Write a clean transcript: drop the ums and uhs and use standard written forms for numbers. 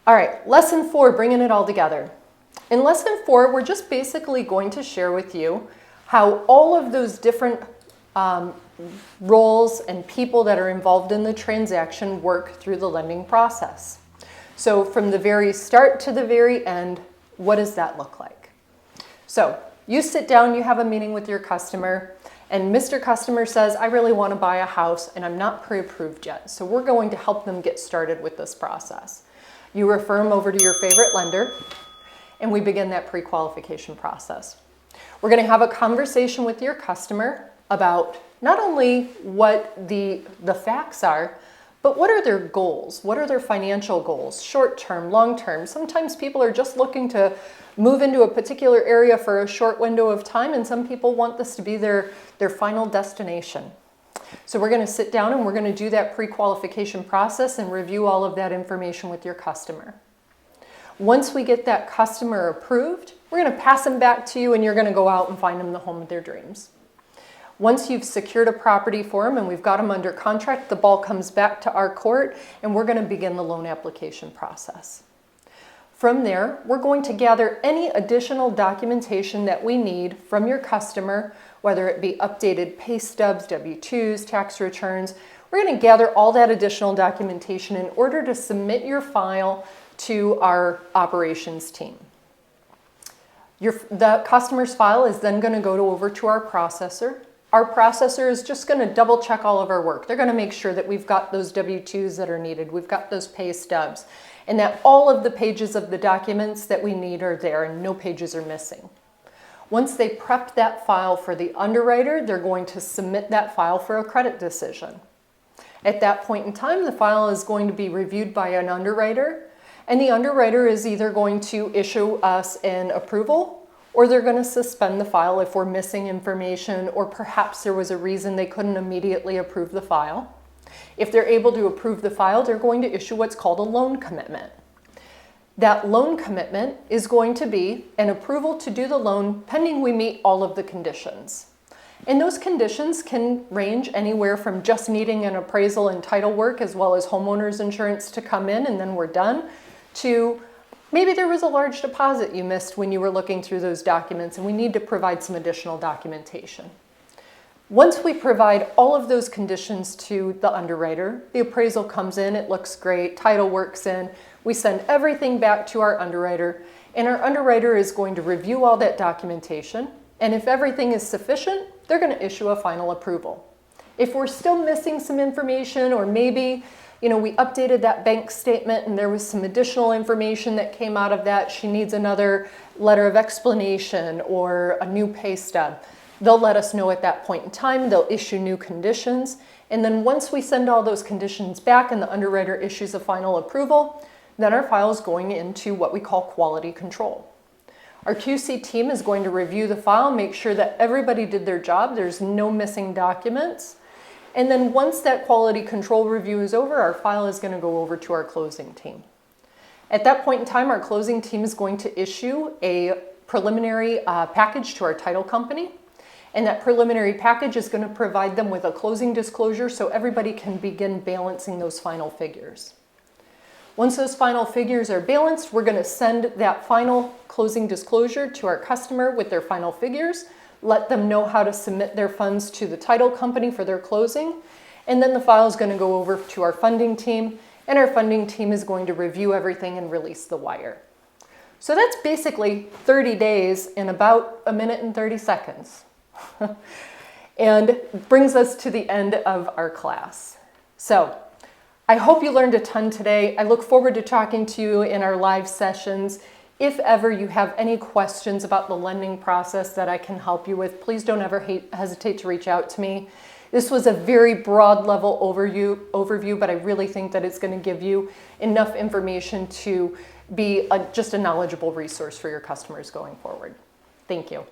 All right, lesson 4, bringing it all together. In lesson 4, we're just basically going to share with you how all of those different roles and people that are involved in the transaction work through the lending process. So from the very start to the very end, what does that look like? So you sit down, you have a meeting with your customer, and Mr. Customer says, I really want to buy a house and I'm not pre-approved yet. So we're going to help them get started with this process. You refer them over to your favorite lender, and we begin that pre-qualification process. We're going to have a conversation with your customer about not only what the facts are, but what are their goals? What are their financial goals? Short-term, long-term. Sometimes people are just looking to move into a particular area for a short window of time, and some people want this to be their final destination. So we're going to sit down and we're going to do that pre-qualification process and review all of that information with your customer. Once we get that customer approved, we're going to pass them back to you and you're going to go out and find them the home of their dreams. Once you've secured a property for them and we've got them under contract, the ball comes back to our court and we're going to begin the loan application process. From there, we're going to gather any additional documentation that we need from your customer, whether it be updated pay stubs, W-2s, tax returns. We're going to gather all that additional documentation in order to submit your file to our operations team. The customer's file is then going to go over to our processor. Our processor is just going to double check all of our work. They're going to make sure that we've got those W-2s that are needed, we've got those pay stubs, and that all of the pages of the documents that we need are there and no pages are missing. Once they prep that file for the underwriter, they're going to submit that file for a credit decision. At that point in time, the file is going to be reviewed by an underwriter, and the underwriter is either going to issue us an approval or they're going to suspend the file if we're missing information or perhaps there was a reason they couldn't immediately approve the file. If they're able to approve the file, they're going to issue what's called a loan commitment. That loan commitment is going to be an approval to do the loan pending we meet all of the conditions. And those conditions can range anywhere from just needing an appraisal and title work as well as homeowners insurance to come in and then we're done, to maybe there was a large deposit you missed when you were looking through those documents and we need to provide some additional documentation. Once we provide all of those conditions to the underwriter, the appraisal comes in, it looks great, title works in, we send everything back to our underwriter, and our underwriter is going to review all that documentation, and if everything is sufficient, they're going to issue a final approval. If we're still missing some information, or maybe we updated that bank statement and there was some additional information that came out of that, she needs another letter of explanation or a new pay stub, they'll let us know at that point in time, they'll issue new conditions, and then once we send all those conditions back and the underwriter issues a final approval, then our file is going into what we call quality control. Our QC team is going to review the file, make sure that everybody did their job, there's no missing documents, and then once that quality control review is over, our file is going to go over to our closing team. At that point in time, our closing team is going to issue a preliminary package to our title company. And that preliminary package is going to provide them with a closing disclosure so everybody can begin balancing those final figures. Once those final figures are balanced, we're going to send that final closing disclosure to our customer with their final figures, let them know how to submit their funds to the title company for their closing, and then the file is going to go over to our funding team, and our funding team is going to review everything and release the wire. So that's basically 30 days in about 1 minute and 30 seconds. And brings us to the end of our class. So I hope you learned a ton today. I look forward to talking to you in our live sessions. If ever you have any questions about the lending process that I can help you with, please don't ever hesitate to reach out to me. This was a very broad level overview, but I really think that it's going to give you enough information to be just a knowledgeable resource for your customers going forward. Thank you.